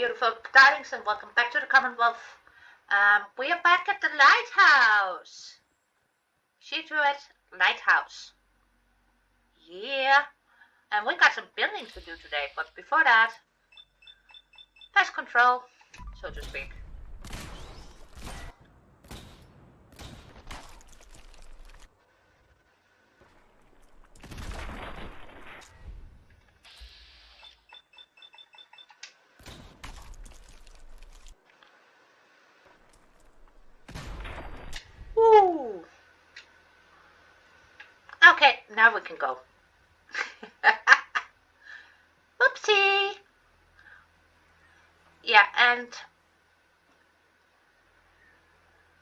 beautiful darlings, and welcome back to the Commonwealth. We are back at the lighthouse. Scituate Lighthouse. Yeah. And we got some building to do today, but before that, pest control, so to speak. Woo! Okay, now we can go. Whoopsie! Yeah, and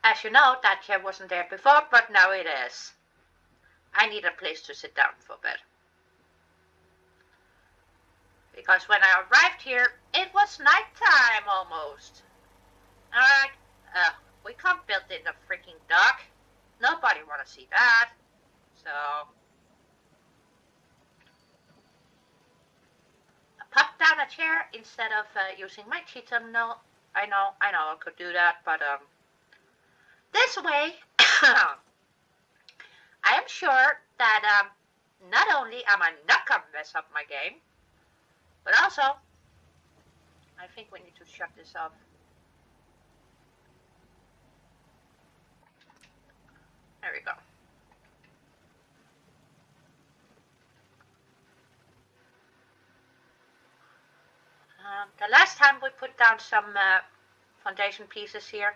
as you know, that chair wasn't there before, but now it is. I need a place to sit down for a bit. Because when I arrived here, it was nighttime almost. Alright, we can't build in a freaking dock. Nobody wanna see that. So, I popped down a chair instead of using my cheat terminal. I know, I could do that, but this way, I am sure that not only am I not gonna mess up my game, but also, I think we need to shut this off. There we go. The last time we put down some foundation pieces here,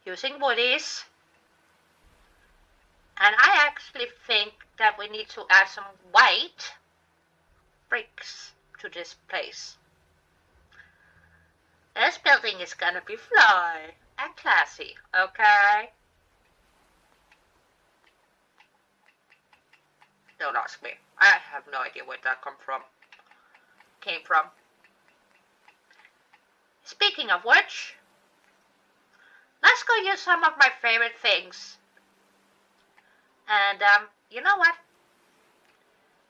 using woodies, and I actually think that we need to add some white bricks to this place. This building is gonna be fly and classy, okay? Don't ask me. I have no idea where that came from. Speaking of which, let's go use some of my favorite things. And you know what?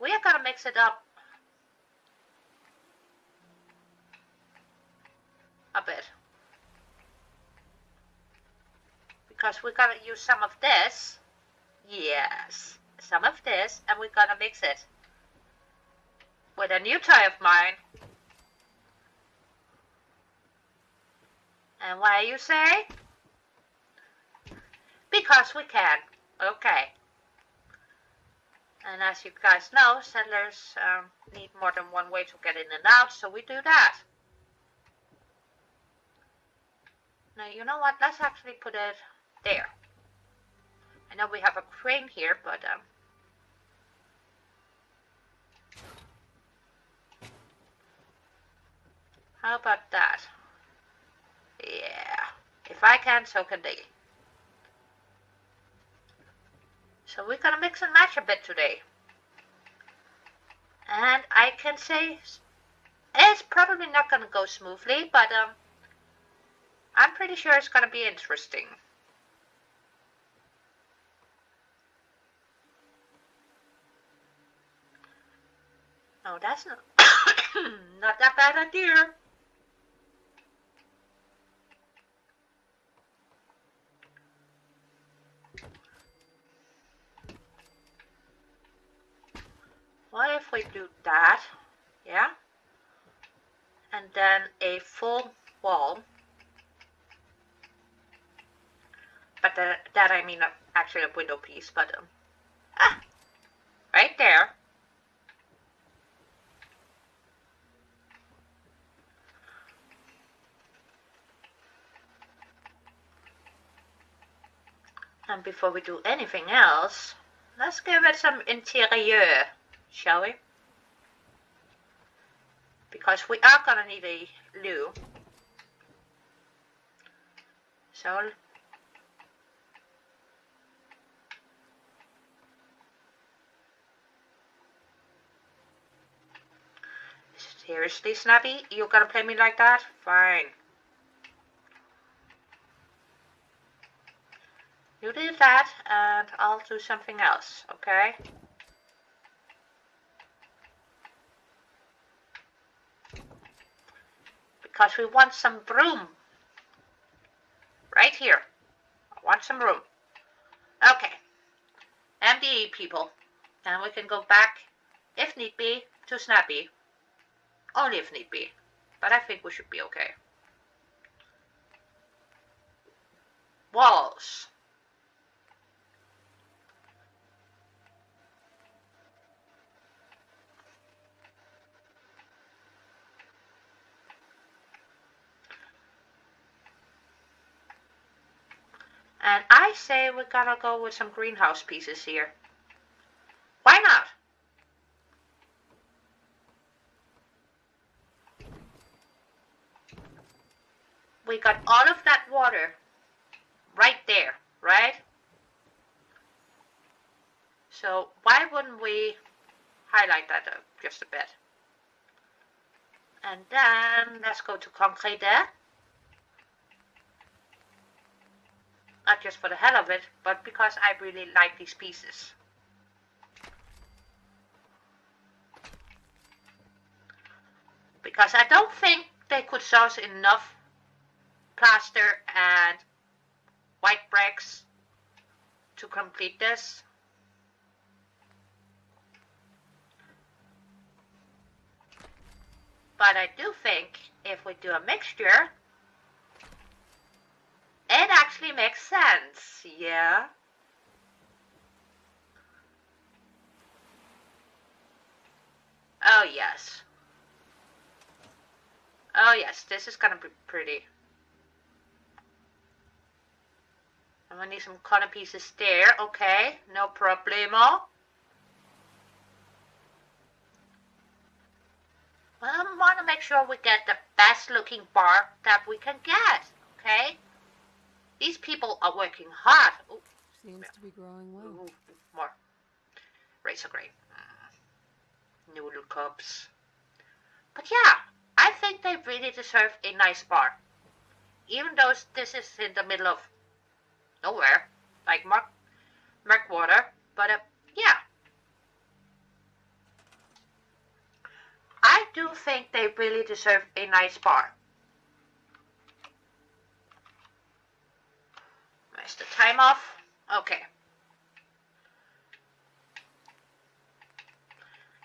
We are gonna mix it up a bit. Because we're gonna use some of this. Yes, some of this, and we're gonna mix it with a new toy of mine. And why, you say? Because we can. Okay. And as you guys know, settlers need more than one way to get in and out, so we do that. Now, you know what? Let's actually put it there. I know we have a crane here, but how about that? Yeah. If I can, so can they. So we're gonna mix and match a bit today. And I can say it's probably not gonna go smoothly, but I'm pretty sure it's gonna be interesting. No, that's not not that bad idea. What if we do that? Yeah. And then a full wall. But that I mean actually a window piece, but right there. And before we do anything else, let's give it some interior, shall we? Because we are gonna need a loo. So seriously, Snappy? You're gonna play me like that? Fine. You do that, and I'll do something else, okay? because we want some room. Right here. I want some room. Okay. MDE people. And we can go back, if need be, to Snappy. Only if need be. But I think we should be okay. Walls. And I say we're gonna go with some greenhouse pieces here. Why not? We got all of that water right there, right? So why wouldn't we highlight that just a bit? And then let's go to concrete there. Not just for the hell of it, but because I really like these pieces. Because I don't think they could source enough plaster and white bricks to complete this. But I do think if we do a mixture, it actually makes sense, yeah? Oh yes. Oh yes, this is gonna be pretty. I'm gonna need some corner pieces there, okay, no problemo. I want to make sure we get the best looking bar that we can get, okay? These people are working hard. Ooh, seems to be growing well. Ooh, more razor grain. Noodle cups. But yeah, I think they really deserve a nice bar. Even though this is in the middle of nowhere, like murk water, but yeah. I do think they really deserve a nice bar. Nice the time off. Okay.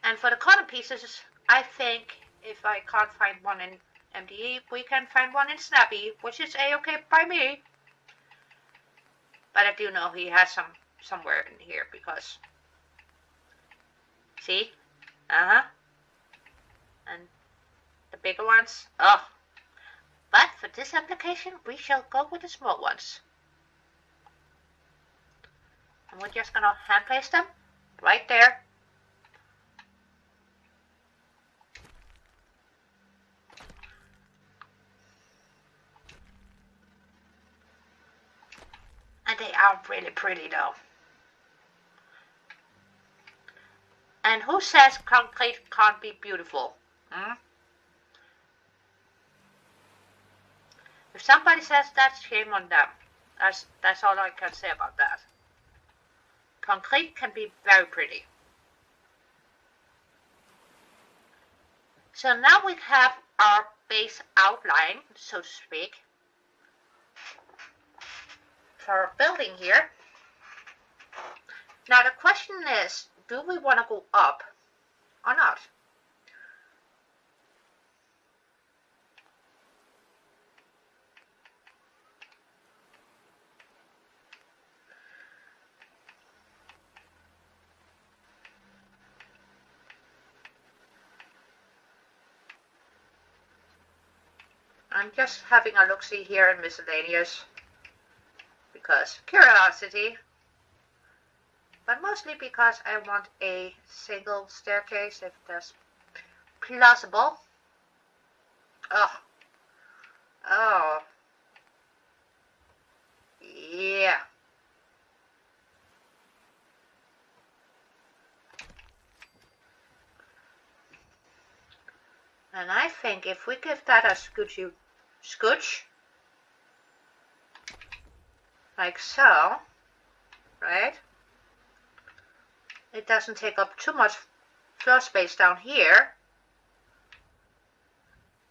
And for the corner pieces, I think if I can't find one in MDE, we can find one in Snappy, which is a-okay by me. But I do know he has some somewhere in here because, see? Uh-huh. And the bigger ones, oh. But for this application, we shall go with the small ones. And we're just gonna hand place them right there. And they are really pretty though. And who says concrete can't be beautiful? Hmm? If somebody says that, shame on them. That's all I can say about that. Concrete can be very pretty. So now we have our base outline, so to speak, for our building here. Now the question is, do we want to go up or not? I'm just having a look-see here in miscellaneous because curiosity, but mostly because I want a single staircase if that's plausible. Oh, yeah. And I think if we give that a scooch, like so, right? It doesn't take up too much floor space down here.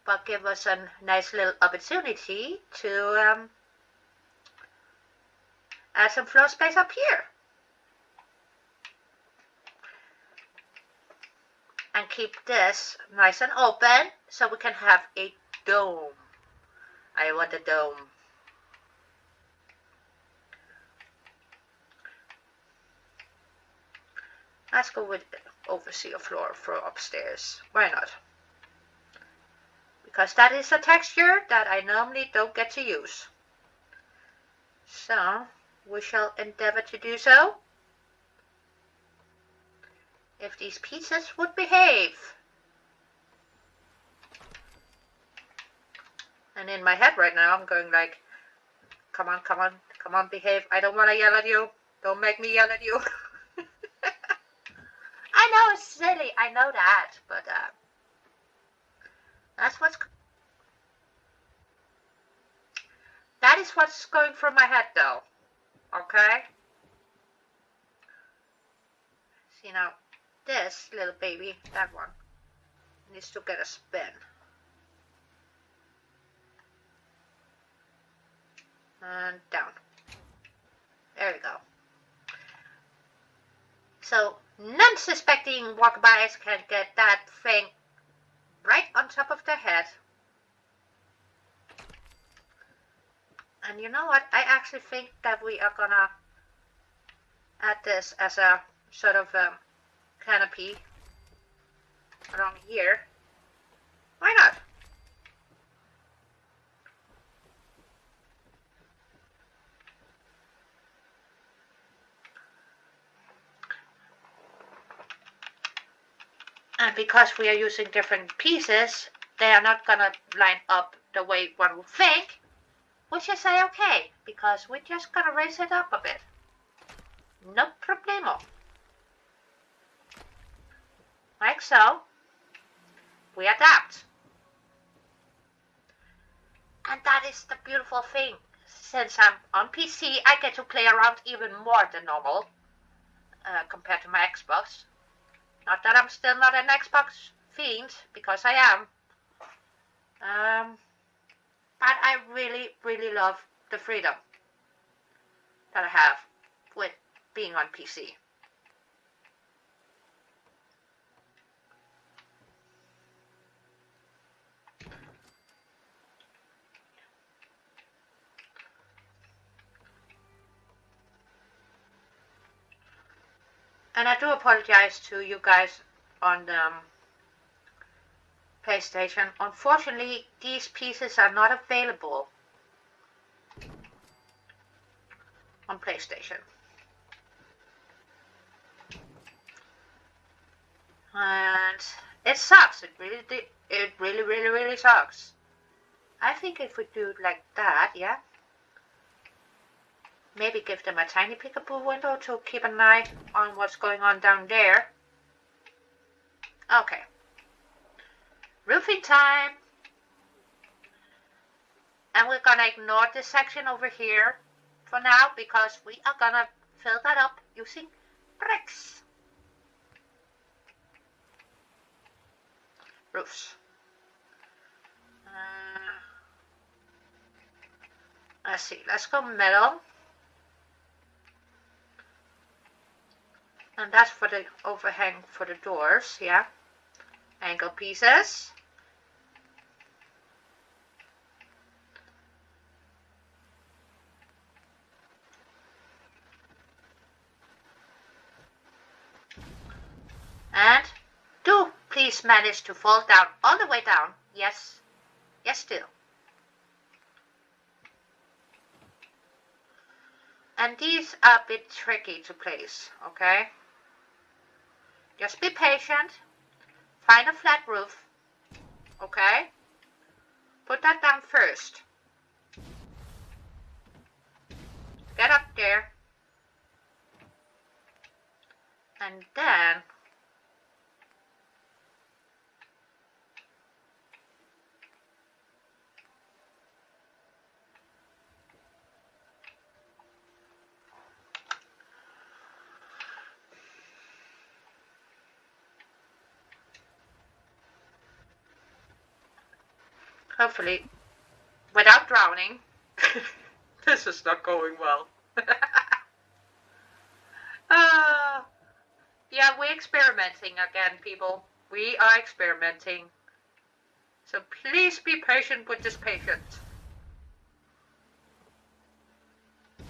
but give us a nice little opportunity to add some floor space up here. And keep this nice and open so we can have a dome. I want a dome. Let's go with overseer floor for upstairs. Why not? Because that is a texture that I normally don't get to use. So we shall endeavor to do so. If these pieces would behave. And in my head right now, I'm going like, come on, come on, come on, behave. I don't want to yell at you. Don't make me yell at you. I know it's silly. I know that. But that is what's going through my head though. Okay? See now, this little baby, that one, needs to get a spin. And down. There we go. So non-suspecting walkabys can get that thing right on top of their head. And you know what? I actually think that we are gonna add this as a sort of canopy along here. Why not? And because we are using different pieces, they are not gonna line up the way one would think, which is okay, because we're just gonna raise it up a bit. No problemo. Like so. We adapt. And that is the beautiful thing. Since I'm on PC, I get to play around even more than normal compared to my Xbox. Not that I'm still not an Xbox fiend, because I am. But I really, really love the freedom that I have with being on PC. And I do apologize to you guys on PlayStation. Unfortunately, these pieces are not available on PlayStation. And it sucks. It really sucks. I think if we do it like that, yeah. Maybe give them a tiny peekaboo window to keep an eye on what's going on down there. Okay. Roofing time. And we're gonna ignore this section over here for now because we are gonna fill that up using bricks. Roofs. Let's see, let's go metal. And that's for the overhang for the doors, yeah. Angle pieces. And do please manage to fall down all the way down. Yes. Yes, still. And these are a bit tricky to place, okay? Just be patient. Find a flat roof, okay? Put that down first. Get up there. And then Hopefully, without drowning. This is not going well. Yeah, we're experimenting again, people. We are experimenting. So please be patient with this patient.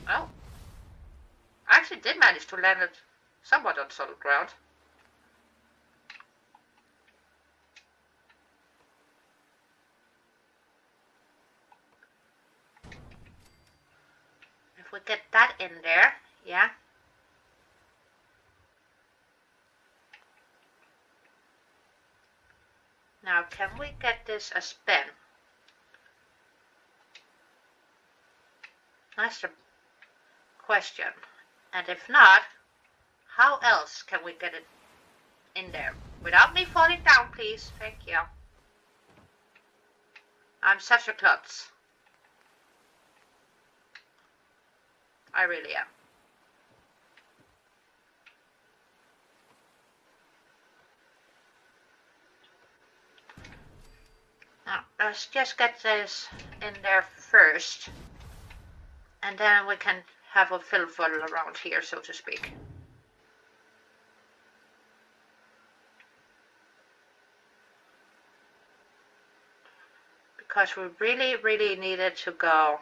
Oh. I actually did manage to land it somewhat on solid ground. If we get that in there, yeah. Now, can we get this a spin? That's the question. And if not, how else can we get it in there? Without me falling down, please. Thank you. I'm such a klutz. I really am. Now, let's just get this in there first. And then we can have a fill around here, so to speak. Because we really, really needed to go.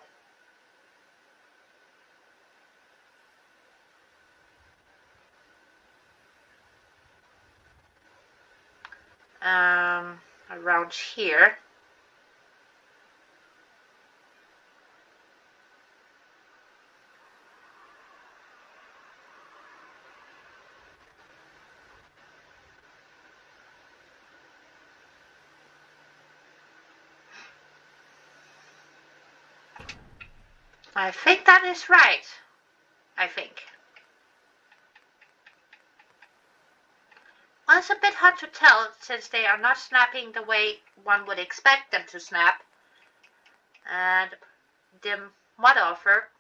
Around here. I think that is right. I think. Well, it's a bit hard to tell since they are not snapping the way one would expect them to snap. And the mod author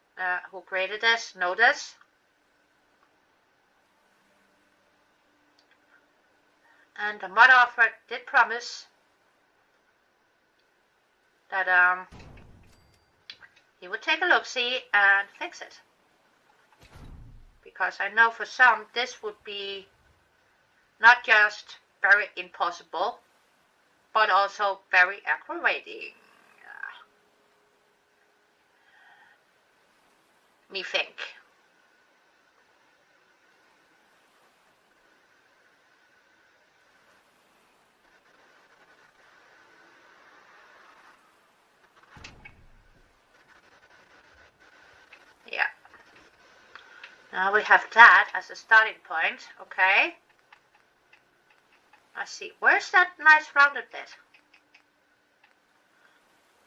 who created this know this. And the mod author did promise that he would take a look-see and fix it. Because I know for some this would be not just very impossible, but also very aggravating. Me think. Yeah. Now we have that as a starting point, okay? Let's see, where's that nice rounded bit?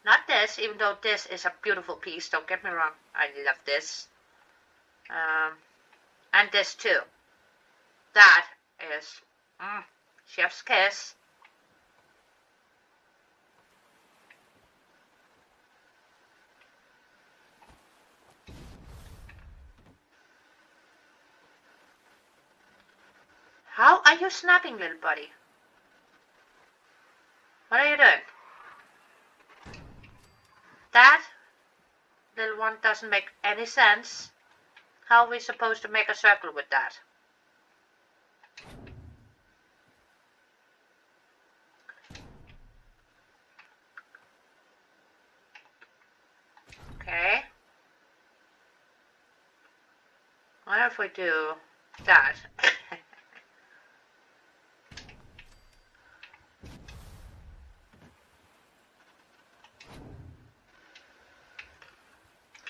Not this, even though this is a beautiful piece, don't get me wrong. I love this. And this too. That is chef's kiss. How are you snapping, little buddy? What are you doing? That little one doesn't make any sense. How are we supposed to make a circle with that? Okay. What if we do that?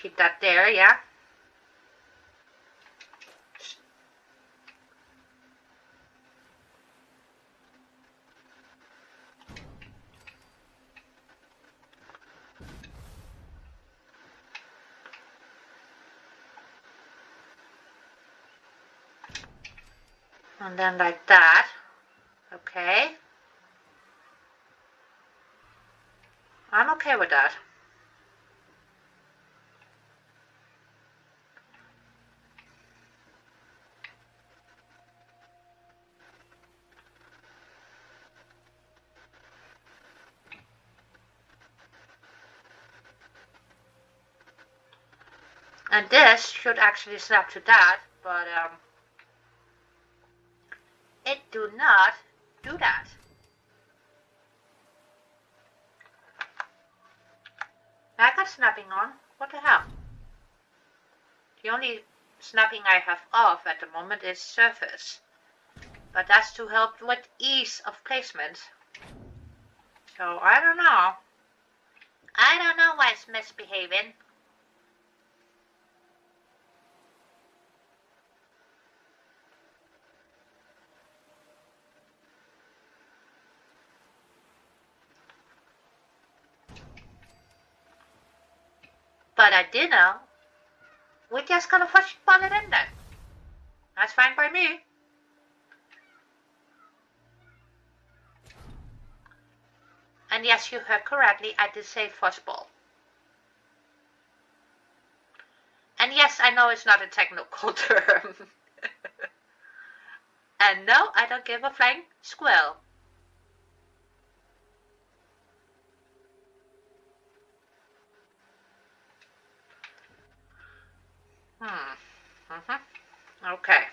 Keep that there, yeah? And then like that. Okay. I'm okay with that. And this should actually snap to that, but it do not do that. I got snapping on. What the hell? The only snapping I have off at the moment is surface. But that's to help with ease of placement. So I don't know. I don't know why it's misbehaving. But I did know. We're just gonna pull it in then. That's fine by me. And yes, you heard correctly, I did say fuzzball. And yes, I know it's not a technical term. And no, I don't give a flying squirrel. Okay.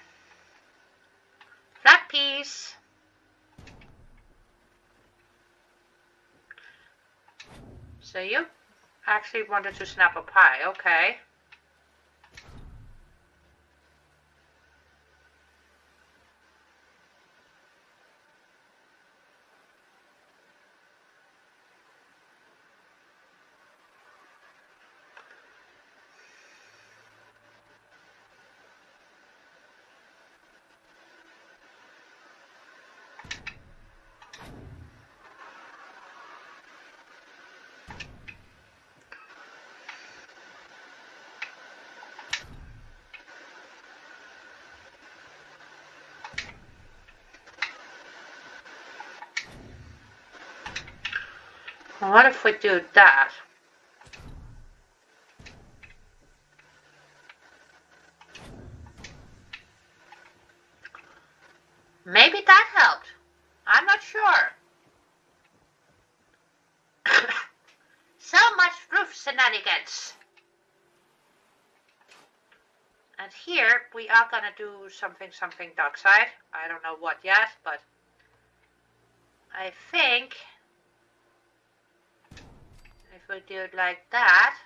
Flat piece. So you actually wanted to snap a pie, okay. Well, what if we do that? Maybe that helped. I'm not sure. So much roof shenanigans. And here we are gonna do something dark side. I don't know what yet, but I think if we do it like that,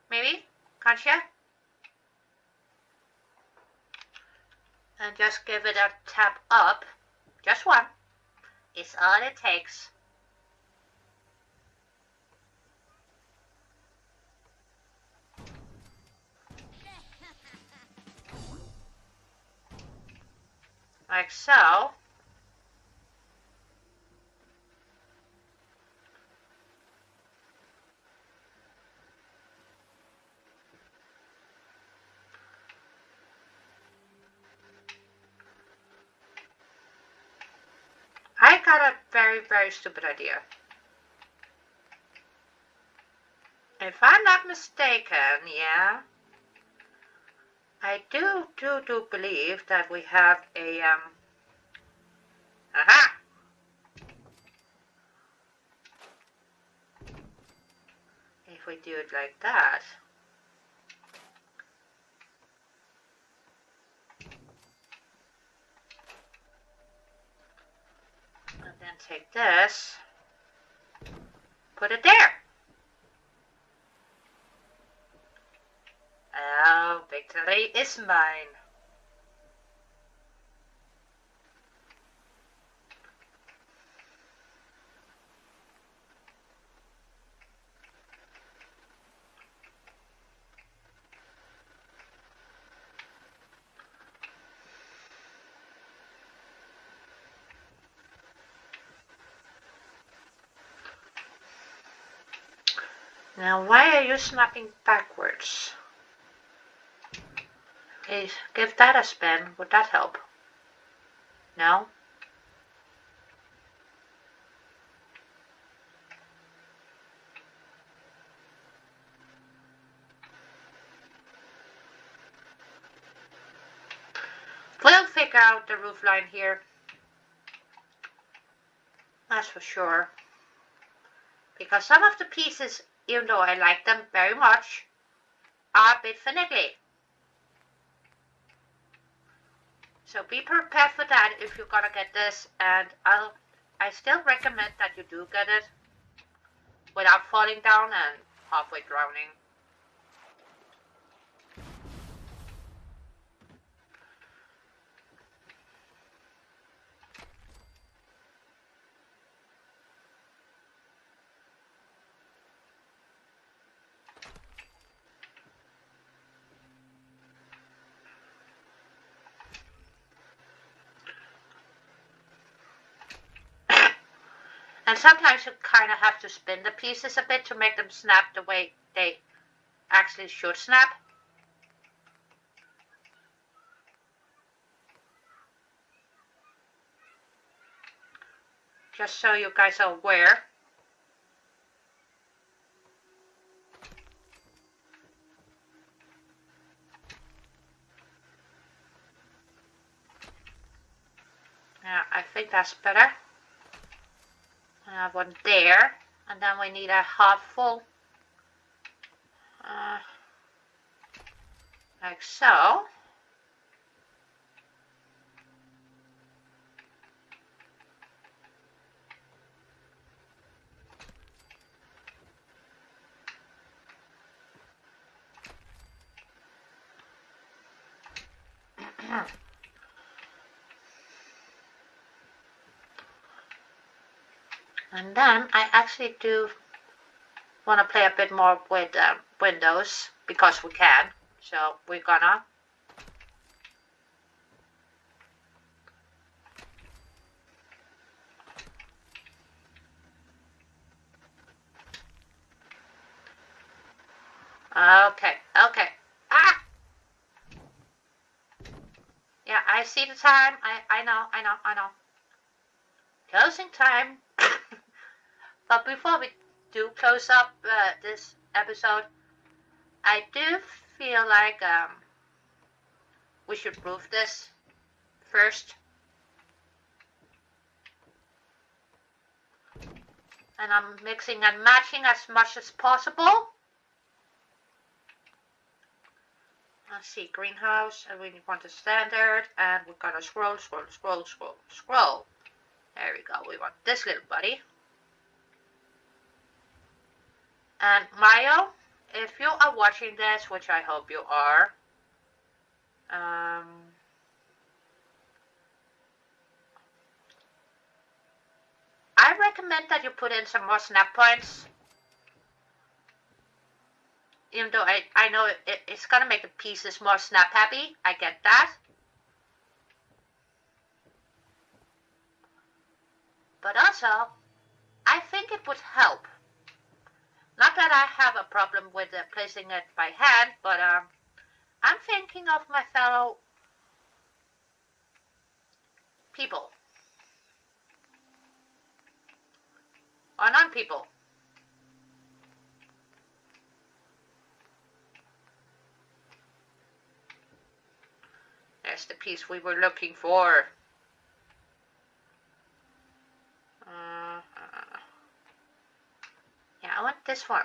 maybe, can't you? And just give it a tap up, just one, is all it takes. Like so. I got a very stupid idea. If I'm not mistaken, yeah, I do believe that we have a, aha! If we do it like that, and then take this, put it there. Oh, victory is mine. Now, why are you snapping backwards? Okay, give that a spin. Would that help? No? We'll figure out the roof line here. That's for sure. Because some of the pieces, even though I like them very much, are a bit finicky. So be prepared for that if you're gonna get this, and I still recommend that you do get it without falling down and halfway drowning. And sometimes you kind of have to spin the pieces a bit to make them snap the way they actually should snap. Just so you guys are aware. Yeah, I think that's better. I have one there, and then we need a half full, like so. And then I actually do want to play a bit more with windows because we can. So we're gonna. Okay, okay. Ah! Yeah, I see the time. I know. Closing time. But before we do close up this episode, I do feel like we should prove this first. And I'm mixing and matching as much as possible. Let's see, greenhouse, and we want the standard, and we're gonna scroll. There we go, we want this little buddy. And Mario, if you are watching this, which I hope you are, I recommend that you put in some more snap points. Even though I know it's gonna make the pieces more snap happy, I get that. But also, I think it would help. Not that I have a problem with placing it by hand, but I'm thinking of my fellow people. Or non-people. There's the piece we were looking for. Yeah, I want this one.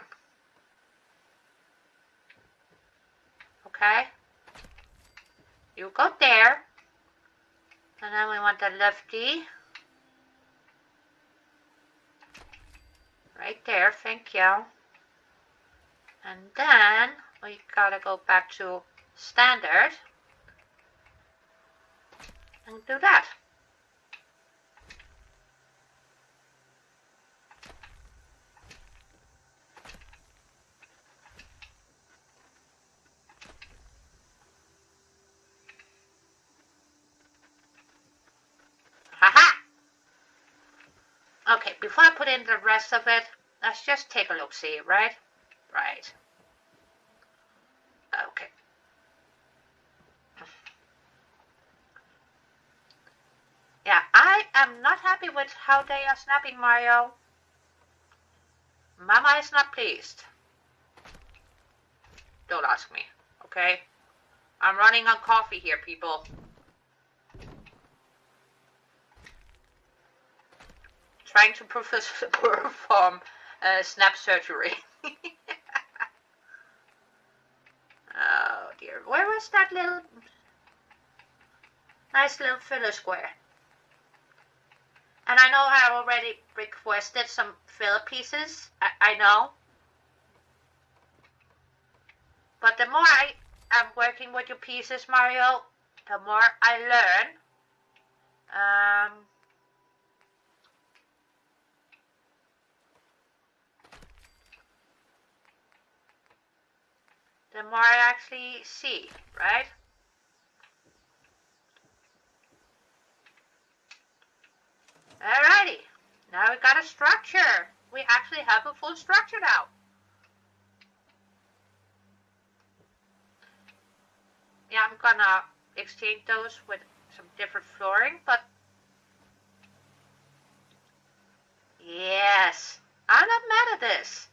Okay. You go there. And then we want the lefty. Right there, thank you. And then we gotta go back to standard. And do that. Haha! Okay, before I put in the rest of it, let's just take a look-see, right? Right. Okay. Yeah, I am not happy with how they are snapping, Mario. Mama is not pleased. Don't ask me, okay? I'm running on coffee here, people. Trying to perform snap surgery. dear. Where was that little... nice little filler square? And I know I already requested some filler pieces. I know. But the more I am working with your pieces, Mario, the more I learn. The more I actually see, right? Alrighty. Now we got a structure. We actually have a full structure now. Yeah, I'm gonna exchange those with some different flooring, but yes, I'm not mad at this.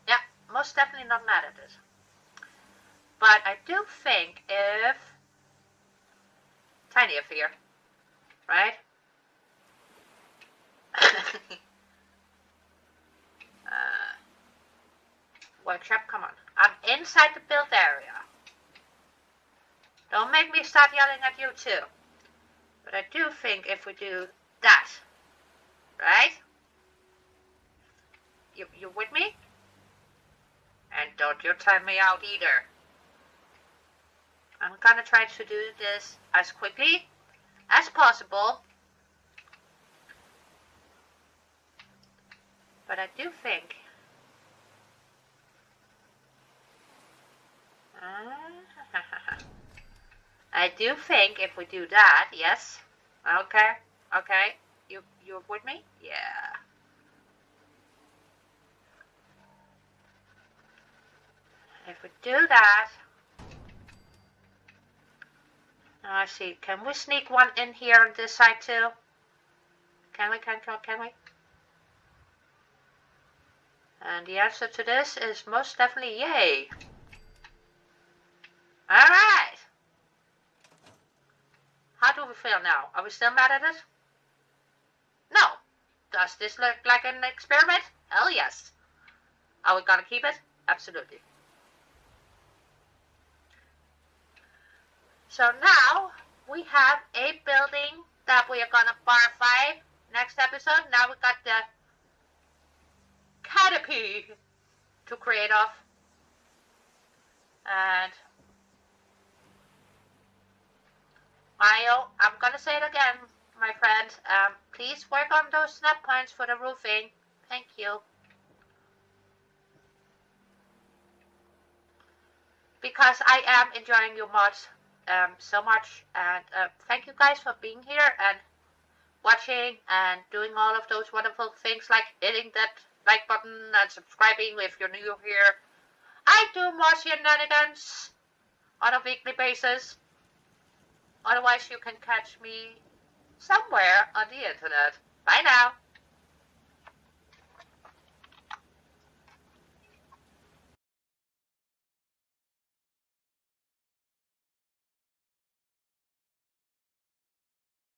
Yeah, most definitely not mad at this. But I do think if tiny up here, right? Workshop, come on. I'm inside the build area. Don't make me start yelling at you too. But I do think if we do that, right? You with me? And don't you time me out either. I'm gonna try to do this as quickly as possible. But I do think if we do that, yes. Okay. You're with me? Yeah. If we do that, now I see. Can we sneak one in here on this side too? Can we? And the answer to this is most definitely yay. Alright. How do we feel now? Are we still mad at it? No. Does this look like an experiment? Hell yes. Are we gonna keep it? Absolutely. So now we have a building that we are gonna barify next episode. Now we got the canopy to create off. And Mario, I'm gonna say it again, my friend. Please work on those snap points for the roofing. Thank you. Because I am enjoying your mods so much, and thank you guys for being here and watching and doing all of those wonderful things like hitting that like button and subscribing if you're new here. I do more shenanigans on a weekly basis. Otherwise, you can catch me somewhere on the internet. Bye now.